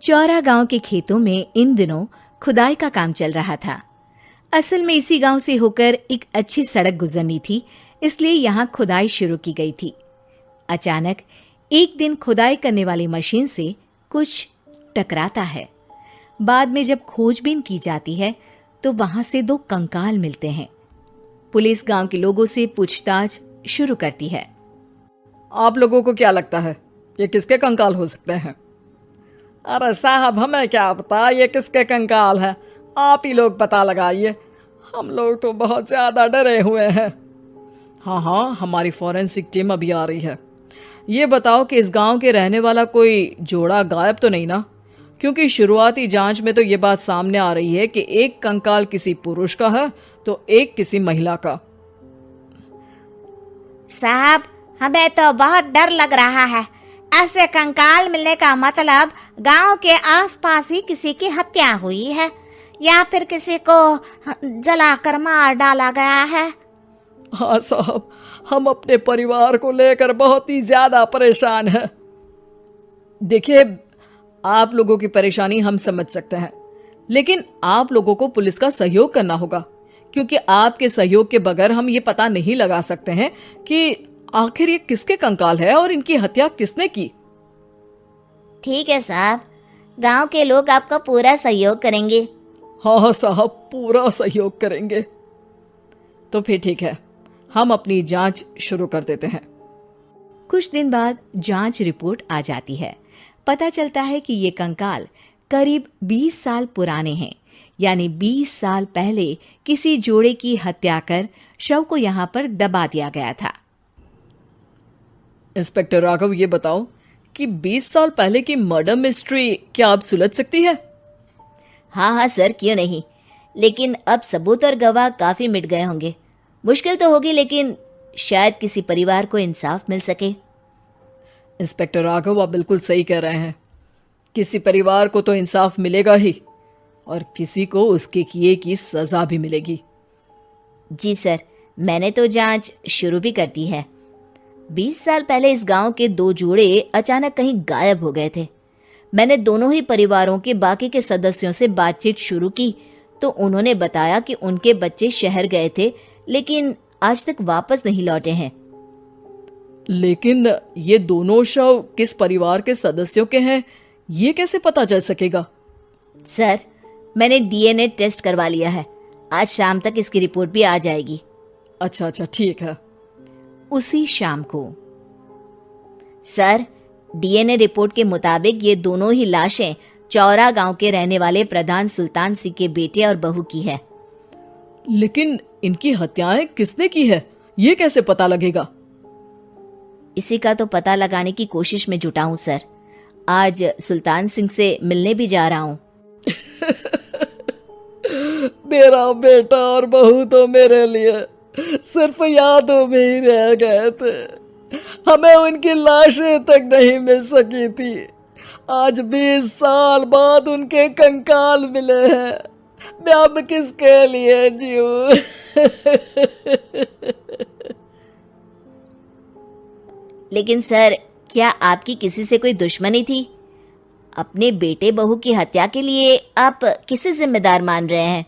चौरा गांव के खेतों में इन दिनों खुदाई का काम चल रहा था। असल में इसी गांव से होकर एक अच्छी सड़क गुजरनी थी, इसलिए यहाँ खुदाई शुरू की गई थी। अचानक एक दिन खुदाई करने वाली मशीन से कुछ टकराता है। बाद में जब खोजबीन की जाती है तो वहां से 2 कंकाल मिलते हैं। पुलिस गांव के लोगों से पूछताछ शुरू करती है। आप लोगों को क्या लगता है ये किसके कंकाल हो सकते हैं? अरे साहब, हमें क्या पता ये किसके कंकाल है, आप ही लोग पता लगाइए। हम लोग तो बहुत ज्यादा डरे हुए हैं। हाँ, हमारी फॉरेंसिक टीम अभी आ रही है। ये बताओ कि इस गांव के रहने वाला कोई जोड़ा गायब तो नहीं ना? क्योंकि शुरुआती जांच में तो ये बात सामने आ रही है कि एक कंकाल किसी पुरुष का है तो एक किसी महिला का। साहब, हमें तो बहुत डर लग रहा है। ऐसे कंकाल मिलने का मतलब गांव के आसपास ही किसी की हत्या हुई है या फिर किसी को जलाकर मार डाला गया है। हाँ साहब, हम अपने परिवार को लेकर बहुत ही ज्यादा परेशान हैं। देखिए, आप लोगों की परेशानी हम समझ सकते हैं, लेकिन आप लोगों को पुलिस का सहयोग करना होगा, क्योंकि आपके सहयोग के बगैर हम ये पता नहीं लगा सकते हैं कि आखिर ये किसके कंकाल है और इनकी हत्या किसने की। ठीक है साहब, गांव के लोग आपका पूरा सहयोग करेंगे। हाँ साहब, पूरा सहयोग करेंगे। तो फिर ठीक है, हम अपनी जांच शुरू कर देते हैं। कुछ दिन बाद जांच रिपोर्ट आ जाती है। पता चलता है कि ये कंकाल करीब 20 साल पुराने हैं, यानी 20 साल पहले किसी जोड़े की हत्या कर शव को यहाँ पर दबा दिया गया था। इंस्पेक्टर राघव, ये बताओ कि 20 साल पहले की मर्डर मिस्ट्री क्या अब सुलझ सकती है? हाँ सर, क्यों नहीं, लेकिन अब सबूत और गवाह काफी मिट गए होंगे। मुश्किल तो होगी, लेकिन शायद किसी परिवार को इंसाफ मिल सके। इंस्पेक्टर राघव, आप बिल्कुल सही कह रहे हैं। किसी परिवार को तो इंसाफ मिलेगा ही और किसी को उसके किए की सजा भी मिलेगी। जी सर, मैंने तो जांच शुरू भी कर दी है। 20 साल पहले इस गांव के 2 जोड़े अचानक कहीं गायब हो गए थे। मैंने दोनों ही परिवारों के बाकी के सदस्यों से बातचीत शुरू की तो उन्होंने बताया कि उनके बच्चे शहर गए थे, लेकिन आज तक वापस नहीं लौटे हैं। लेकिन ये दोनों शव किस परिवार के सदस्यों के हैं, ये कैसे पता चल सकेगा? सर, मैंने डीएनए टेस्ट करवा लिया है। आज शाम तक इसकी रिपोर्ट भी आ जाएगी। अच्छा, ठीक है। उसी शाम को सर, डीएनए रिपोर्ट के मुताबिक ये दोनों ही लाशें चौरा गांव के रहने वाले प्रधान सुल्तान सिंह के बेटे और बहू की है। लेकिन इनकी हत्याएं किसने की है, ये कैसे पता लगेगा? इसी का तो पता लगाने की कोशिश में जुटा हूं सर। आज सुल्तान सिंह से मिलने भी जा रहा हूं। मेरा बेटा और बहू तो मेरे लिए सिर्फ यादों में ही रह गए थे। हमें उनकी लाशें तक नहीं मिल सकी थी। आज 20 साल बाद उनके कंकाल मिले हैं। मैं अब किसके लिए जीऊं? लेकिन सर, क्या आपकी किसी से कोई दुश्मनी थी? अपने बेटे बहू की हत्या के लिए आप किसे जिम्मेदार मान रहे हैं?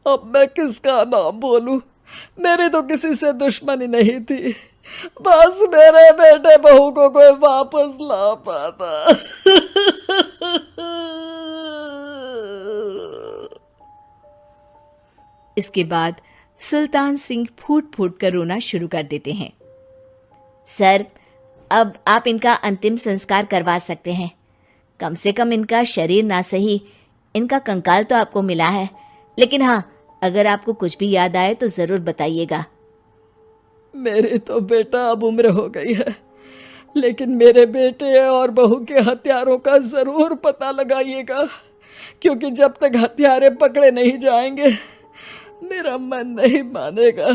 अब मैं किसका नाम बोलूं? मेरी तो किसी से दुश्मनी नहीं थी, बस मेरे बेटे बहू को कोई वापस ला पाता। इसके बाद सुल्तान सिंह फूट फूट कर रोना शुरू कर देते हैं। सर, अब आप इनका अंतिम संस्कार करवा सकते हैं। कम से कम इनका शरीर ना सही, इनका कंकाल तो आपको मिला है। लेकिन हाँ, अगर आपको कुछ भी याद आए तो जरूर बताइएगा। मेरी तो बेटा अब उम्र हो गई है, लेकिन मेरे बेटे और बहू के हत्यारों का जरूर पता लगाइएगा, क्योंकि जब तक हत्यारे पकड़े नहीं जाएंगे मेरा मन नहीं मानेगा।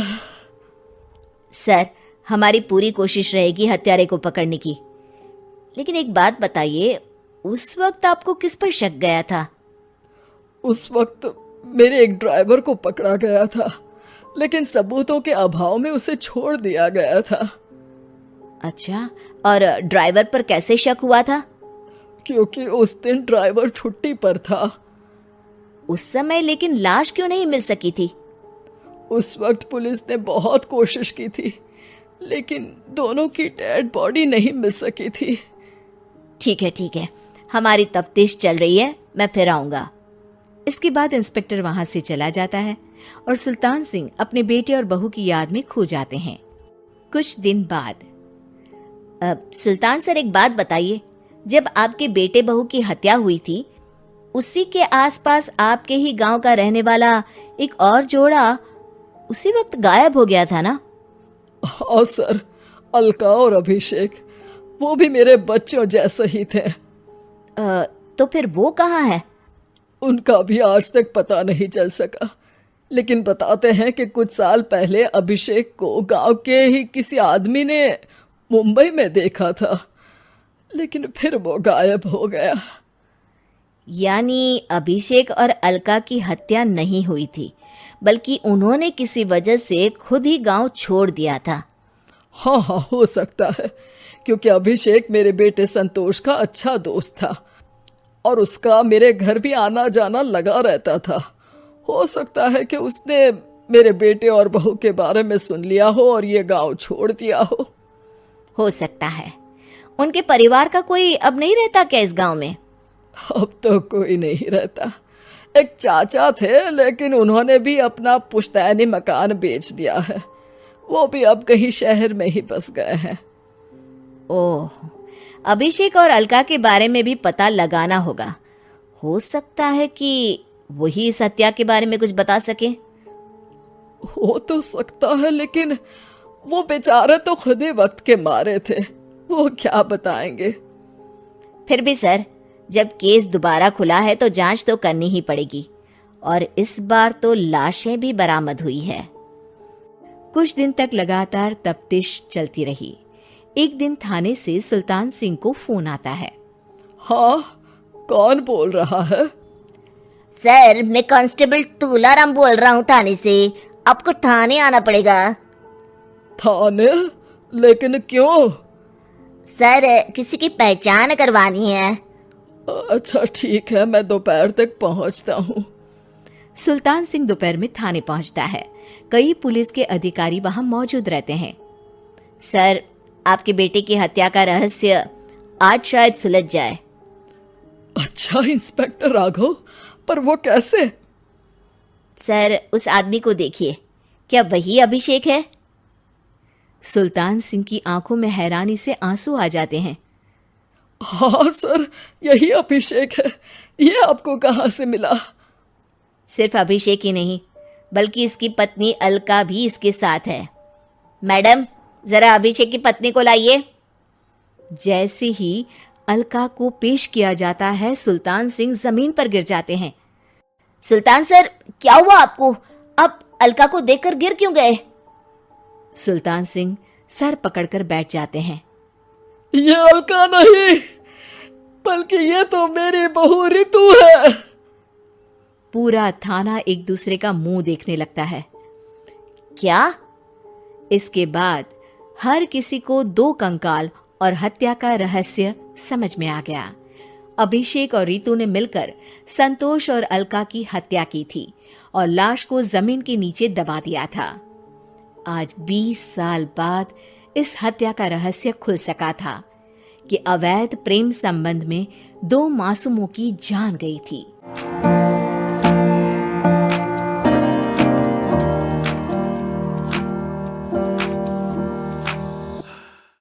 सर, हमारी पूरी कोशिश रहेगी हत्यारे को पकड़ने की। लेकिन एक बात बताइए, उस वक्त आपको किस पर शक गया था? उस वक्त मेरे एक ड्राइवर को पकड़ा गया था, लेकिन सबूतों के अभाव में उसे छोड़ दिया गया था। अच्छा, और ड्राइवर पर कैसे शक हुआ था? क्योंकि उस दिन ड्राइवर छुट्टी पर था। उस समय लेकिन लाश क्यों नहीं मिल सकी थी? उस वक्त पुलिस ने बहुत कोशिश की थी, लेकिन दोनों की डेड बॉडी नहीं मिल सकी थी। ठीक है, हमारी तफ्तीश चल रही है, मैं फिर आऊंगा। इसके बाद इंस्पेक्टर वहां से चला जाता है और सुल्तान सिंह अपने बेटे और बहू की याद में खो जाते हैं। कुछ दिन बाद सुल्तान सर, एक बात बताइए, जब आपके बेटे बहू की हत्या हुई थी, उसी के आसपास आपके ही गांव का रहने वाला एक और जोड़ा उसी वक्त गायब हो गया था ना? हाँ सर, अलका और अभिषेक, वो भी मेरे बच्चों जैसे ही थे। तो फिर वो कहाँ है? उनका भी आज तक पता नहीं चल सका, लेकिन बताते हैं कि कुछ साल पहले अभिषेक को गांव के ही किसी आदमी ने मुंबई में देखा था, लेकिन फिर वो गायब हो गया। यानी अभिषेक और अलका की हत्या नहीं हुई थी, बल्कि उन्होंने किसी वजह से खुद ही गांव छोड़ दिया था। हाँ, हो सकता है, क्योंकि अभिषेक मेरे बेटे संतोष का अच्छा दोस्त था और उसका मेरे घर भी आना जाना लगा रहता था। हो सकता है कि उसने मेरे बेटे और बहू के बारे में सुन लिया हो और ये गांव छोड़ दिया हो सकता है। उनके परिवार का कोई अब नहीं रहता क्या इस गांव में? अब तो कोई नहीं रहता। एक चाचा थे, लेकिन उन्होंने भी अपना पुश्तैनी मकान बेच दिया है। वो भी अब कहीं शहर में ही बस गए हैं। ओह, अभिषेक और अलका के बारे में भी पता लगाना होगा। हो सकता है कि वही इस हत्या के बारे में कुछ बता सके। हो तो सकता है, लेकिन वो बेचारे तो खुद ही वक्त के मारे थे, वो क्या बताएंगे। फिर भी सर, जब केस दोबारा खुला है तो जांच तो करनी ही पड़ेगी, और इस बार तो लाशें भी बरामद हुई है। कुछ दिन तक लगातार तफ्तीश चलती रही। एक दिन थाने से सुल्तान सिंह को फोन आता है। हाँ, कौन बोल रहा है? सर, मैं कांस्टेबल तुलाराम बोल रहा हूँ थाने से। आपको थाने आना पड़ेगा। थाने? लेकिन क्यों? सर, किसी की पहचान करवानी है। अच्छा ठीक है, मैं दोपहर तक पहुंचता हूँ। सुल्तान सिंह दोपहर में थाने पहुंचता है। कई पुलिस के अधिकारी वहां मौजूद रहते हैं। सर, आपके बेटे की हत्या का रहस्य आज शायद सुलझ जाए। अच्छा इंस्पेक्टर राघव, पर वो कैसे? सर, उस आदमी को देखिए, क्या वही अभिषेक है? सुल्तान सिंह की आंखों में हैरानी से आंसू आ जाते हैं। हाँ सर, यही अभिषेक है। ये आपको कहाँ से मिला? सिर्फ अभिषेक ही नहीं, बल्कि इसकी पत्नी अलका भी इसके साथ है। मैडम, जरा अभिषेक की पत्नी को लाइए। जैसे ही अलका को पेश किया जाता है, सुल्तान सिंह जमीन पर गिर जाते हैं। सुल्तान सर, क्या हुआ आपको? आप अलका को देखकर गिर क्यों गए? सुल्तान सिंह सर पकड़कर बैठ जाते हैं। ये अलका नहीं, बल्कि ये तो मेरी बहू रितु है। पूरा थाना एक दूसरे का मुंह देखने लगता है। क्या? इसके बाद हर किसी को दो कंकाल और हत्या का रहस्य समझ में आ गया। अभिषेक और रितु ने मिलकर संतोष और अलका की हत्या की थी और लाश को जमीन के नीचे दबा दिया था। आज 20 साल बाद इस हत्या का रहस्य खुल सका था कि अवैध प्रेम संबंध में दो मासूमों की जान गई थी।